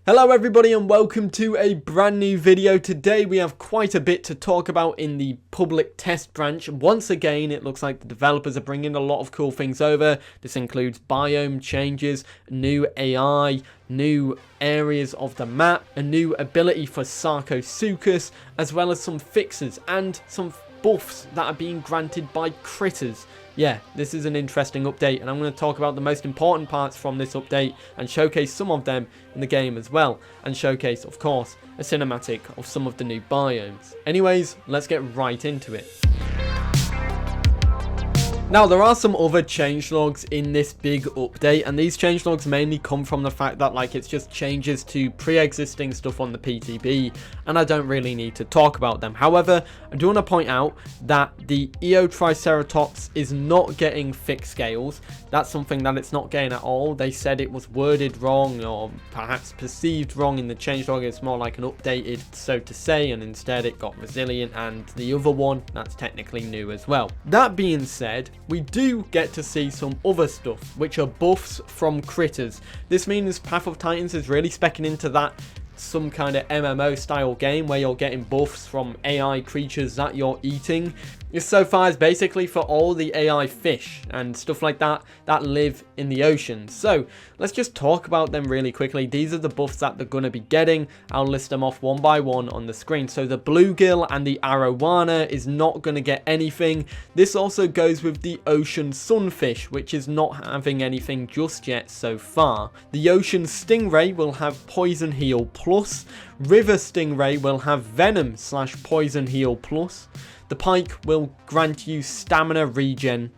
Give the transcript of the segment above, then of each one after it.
Hello everybody and welcome to a brand new video. Today we have quite a bit to talk about in the public test branch. Once again, it looks like the developers are bringing a lot of cool things over. This includes biome changes, new AI, new areas of the map, a new ability for Sarcosuchus, as well as some fixes and some buffs that are being granted by critters. Yeah, this is an interesting update, and I'm going to talk about the most important parts from this update and showcase some of them in the game as well, and showcase, of course, a cinematic of some of the new biomes. Anyways, let's get right into it. Now, there are some other changelogs in this big update, and these changelogs mainly come from the fact that, it's just changes to pre-existing stuff on the PTB, and I don't really need to talk about them. However, I do want to point out that the Triceratops is not getting fixed scales. That's something that it's not getting at all. They said it was worded wrong, or perhaps perceived wrong in the changelog. It's more like an updated, so to say, and instead it got resilient, and the other one, that's technically new as well. That being said, we do get to see some other stuff, which are buffs from critters. This means Path of Titans is really speccing into that some kind of MMO style game where you're getting buffs from AI creatures that you're eating. This so far is basically for all the AI fish and stuff like that that live in the ocean. So let's just talk about them really quickly. These are the buffs that they're going to be getting. I'll list them off one by one on the screen. So the bluegill and the arowana is not going to get anything. This also goes with the ocean sunfish, which is not having anything just yet so far. The ocean stingray will have poison heal plus. River stingray will have venom / poison heal plus. The pike will grant you stamina regen.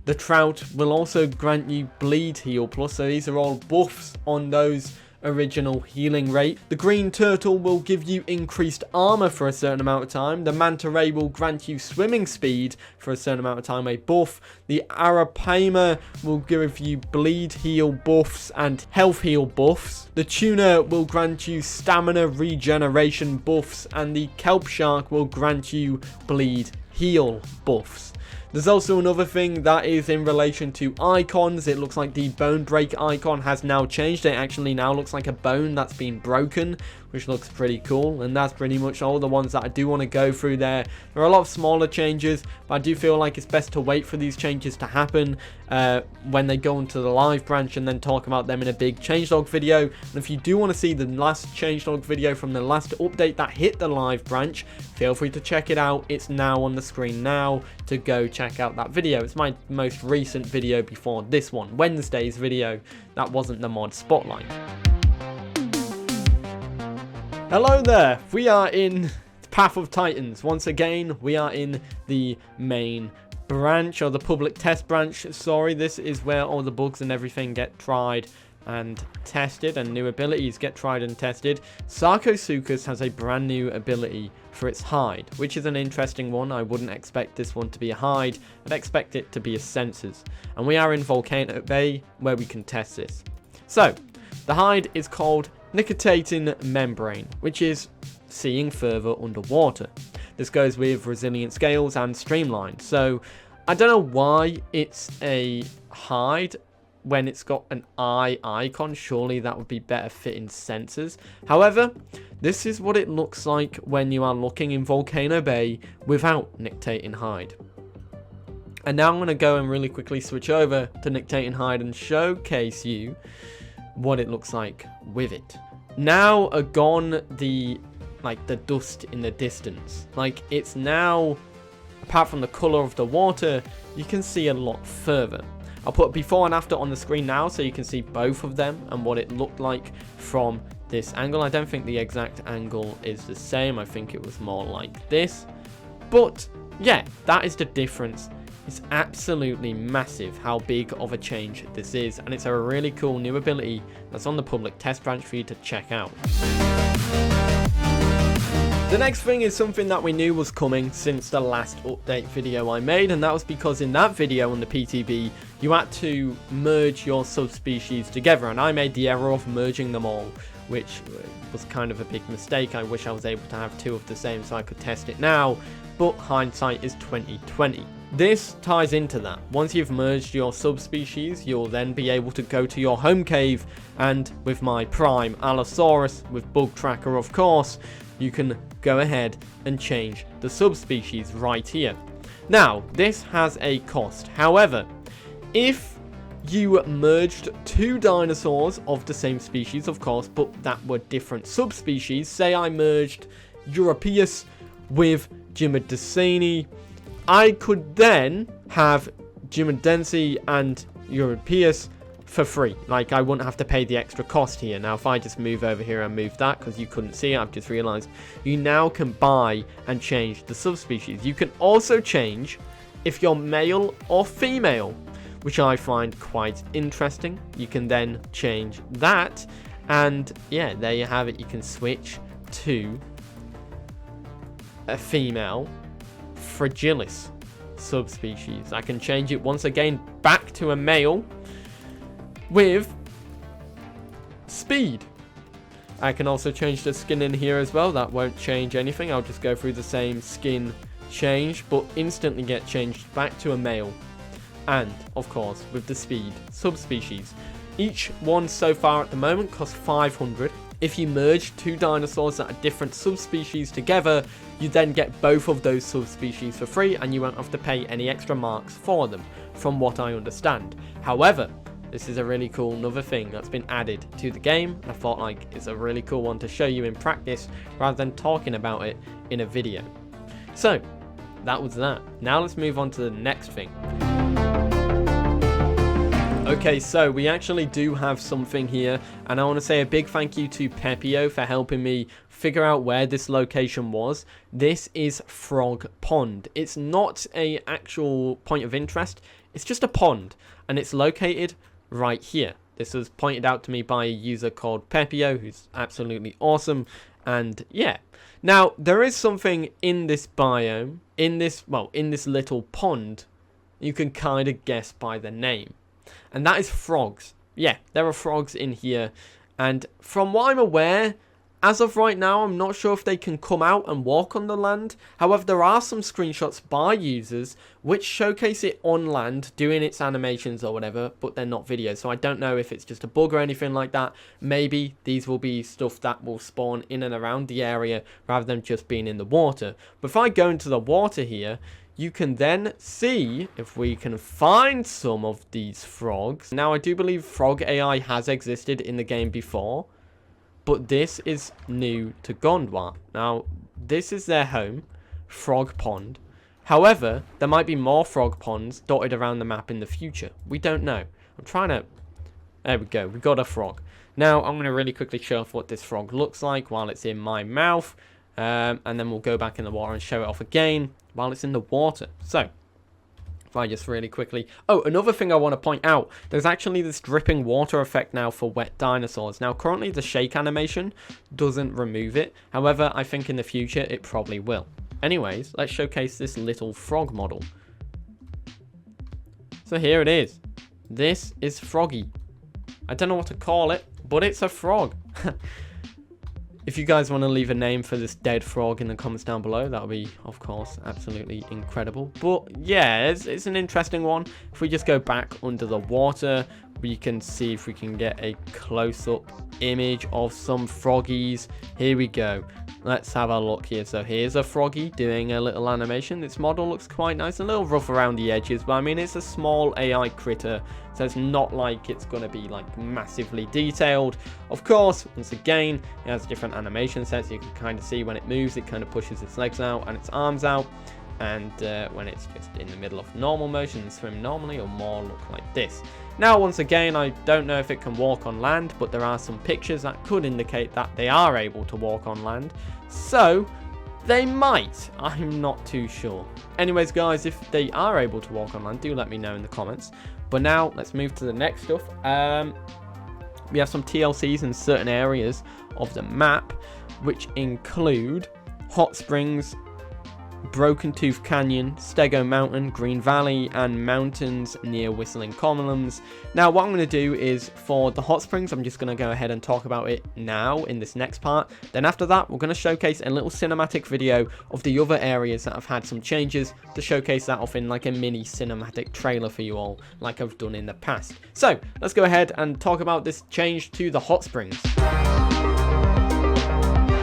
The trout will also grant you bleed heal plus. So these are all buffs on those original healing rate. The green turtle will give you increased armor for a certain amount of time. The manta ray will grant you swimming speed for a certain amount of time, a buff. The arapaima will give you bleed heal buffs and health heal buffs. The tuna will grant you stamina regeneration buffs, and the kelp shark will grant you bleed heal buffs. There's also another thing that is in relation to icons. It looks like the bone break icon has now changed. It actually now looks like a bone that's been broken, which looks pretty cool. And that's pretty much all the ones that I do want to go through there. There are a lot of smaller changes, but I do feel like it's best to wait for these changes to happen when they go into the live branch and then talk about them in a big changelog video. And if you do want to see the last changelog video from the last update that hit the live branch, feel free to check it out. It's now on the screen now to go check out that video. It's my most recent video before this one, Wednesday's video. That wasn't the mod spotlight. Hello there, we are in Path of Titans. Once again, we are in the main branch, or the public test branch. Sorry, this is where all the bugs and everything get tried and tested, and new abilities get tried and tested. Sarcosuchus has a brand new ability for its hide, which is an interesting one. I wouldn't expect this one to be a hide. I'd expect it to be a sensors. And we are in Volcano Bay where we can test this. So, the hide is called nictitating membrane, which is seeing further underwater. This goes with resilient scales and streamlined. So I don't know why it's a hide when it's got an eye icon. Surely that would be better fitting sensors. However, this is what it looks like when you are looking in Volcano Bay without nictating hide. And now I'm going to go and really quickly switch over to nictating hide and showcase you what it looks like with it. Now are gone the dust in the distance. It's now, apart from the color of the water, you can see a lot further. I'll put before and after on the screen now so you can see both of them and what it looked like from this angle. I don't think the exact angle is the same. I think it was more like this. But yeah, that is the difference. It's absolutely massive how big of a change this is, and it's a really cool new ability that's on the public test branch for you to check out. The next thing is something that we knew was coming since the last update video I made, and that was because in that video on the PTB you had to merge your subspecies together, and I made the error of merging them all, which was kind of a big mistake. I wish I was able to have two of the same so I could test it now, but hindsight is 2020. this ties into that. Once you've merged your subspecies, you'll then be able to go to your home cave, and with my prime Allosaurus, with bug tracker of course, you can go ahead and change the subspecies right here. Now, this has a cost. However, if you merged two dinosaurs of the same species, of course, but that were different subspecies, say I merged Europaeus with Gymnodesini, I could then have Gymnodensi and Europaeus for free. Like, I wouldn't have to pay the extra cost here. Now, if I just move over here and move that, because you couldn't see it, I've just realized, you now can buy and change the subspecies. You can also change if you're male or female, which I find quite interesting. You can then change that, and yeah, there you have it. You can switch to a female fragilis subspecies. I can change it once again back to a male with speed. I can also change the skin in here as well. That won't change anything. I'll just go through the same skin change, but instantly get changed back to a male. And of course, with the speed subspecies, each one so far at the moment costs 500. If you merge two dinosaurs that are different subspecies together, you then get both of those subspecies for free, and you won't have to pay any extra marks for them, from what I understand. However, this is a really cool another thing that's been added to the game, and I thought like it's a really cool one to show you in practice rather than talking about it in a video. So that was that. Now let's move on to the next thing. Okay, so we actually do have something here, and I want to say a big thank you to Pepio for helping me figure out where this location was. This is Frog Pond. It's not an actual point of interest, it's just a pond, and it's located right here. This was pointed out to me by a user called Pepio, who's absolutely awesome, and yeah. Now, there is something in this biome, in this little pond, you can kind of guess by the name. And that is frogs. Yeah, there are frogs in here. And from what I'm aware, as of right now, I'm not sure if they can come out and walk on the land. However, there are some screenshots by users which showcase it on land, doing its animations or whatever, but they're not videos. So I don't know if it's just a bug or anything like that. Maybe these will be stuff that will spawn in and around the area rather than just being in the water. But if I go into the water here, you can then see if we can find some of these frogs. Now, I do believe frog AI has existed in the game before, but this is new to Gondwana. Now, this is their home, Frog Pond. However, there might be more frog ponds dotted around the map in the future. We don't know. I'm trying to... There we go. We got a frog. Now, I'm going to really quickly show off what this frog looks like while it's in my mouth. And then we'll go back in the water and show it off again while it's in the water. So, if I just really quickly... Oh, another thing I want to point out. There's actually this dripping water effect now for wet dinosaurs. Now, currently the shake animation doesn't remove it. However, I think in the future it probably will. Anyways, let's showcase this little frog model. So here it is. This is Froggy. I don't know what to call it, but it's a frog. If you guys want to leave a name for this dead frog in the comments down below, that would be, of course, absolutely incredible. But yeah, it's an interesting one. If we just go back under the water, we can see if we can get a close-up image of some froggies. Here we go. Let's have a look here. So here's a froggy doing a little animation. This model looks quite nice, a little rough around the edges, but I mean, it's a small AI critter, so it's not like it's going to be like massively detailed. Of course, once again, it has different animation sets. You can kind of see when it moves, it kind of pushes its legs out and its arms out. And when it's just in the middle of normal motion and swim normally, or more look like this. Now, once again, I don't know if it can walk on land, but there are some pictures that could indicate that they are able to walk on land. So, they might. I'm not too sure. Anyways, guys, if they are able to walk on land, do let me know in the comments. But now, let's move to the next stuff. We have some TLCs in certain areas of the map, which include hot springs, Broken Tooth Canyon, Stego Mountain, Green Valley, and mountains near Whistling Columns. Now, what I'm going to do is, for the hot springs, I'm just going to go ahead and talk about it now in this next part. Then after that, we're going to showcase a little cinematic video of the other areas that have had some changes, to showcase that off in like a mini cinematic trailer for you all, like I've done in the past. So, let's go ahead and talk about this change to the hot springs.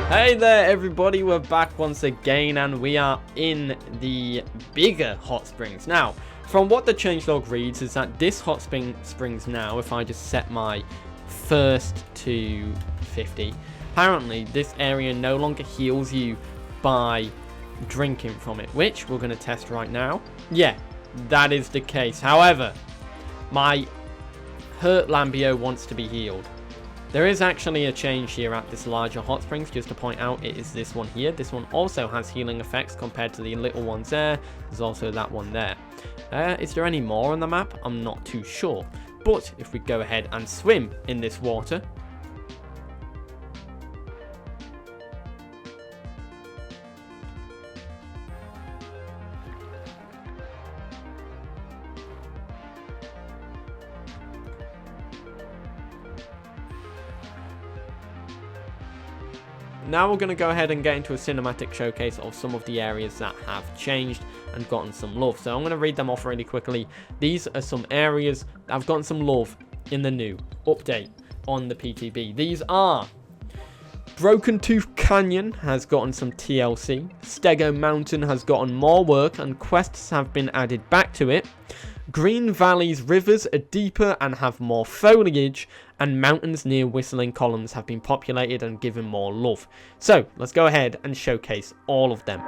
Hey there everybody, we're back once again and we are in the bigger hot springs. Now, from what the changelog reads is that this hot springs now, if I just set my first to 50, apparently this area no longer heals you by drinking from it, which we're going to test right now. Yeah, that is the case. However, my hurt Lambio wants to be healed. There is actually a change here at this larger hot springs, just to point out, it is this one here. This one also has healing effects compared to the little ones there. There's also that one there. Is there any more on the map? I'm not too sure. But if we go ahead and swim in this water, now we're going to go ahead and get into a cinematic showcase of some of the areas that have changed and gotten some love. So I'm going to read them off really quickly. These are some areas that have gotten some love in the new update on the PTB. These are: Broken Tooth Canyon has gotten some TLC. Stego Mountain has gotten more work and quests have been added back to it. Green Valley's rivers are deeper and have more foliage, and mountains near Whistling Columns have been populated and given more love. So, let's go ahead and showcase all of them.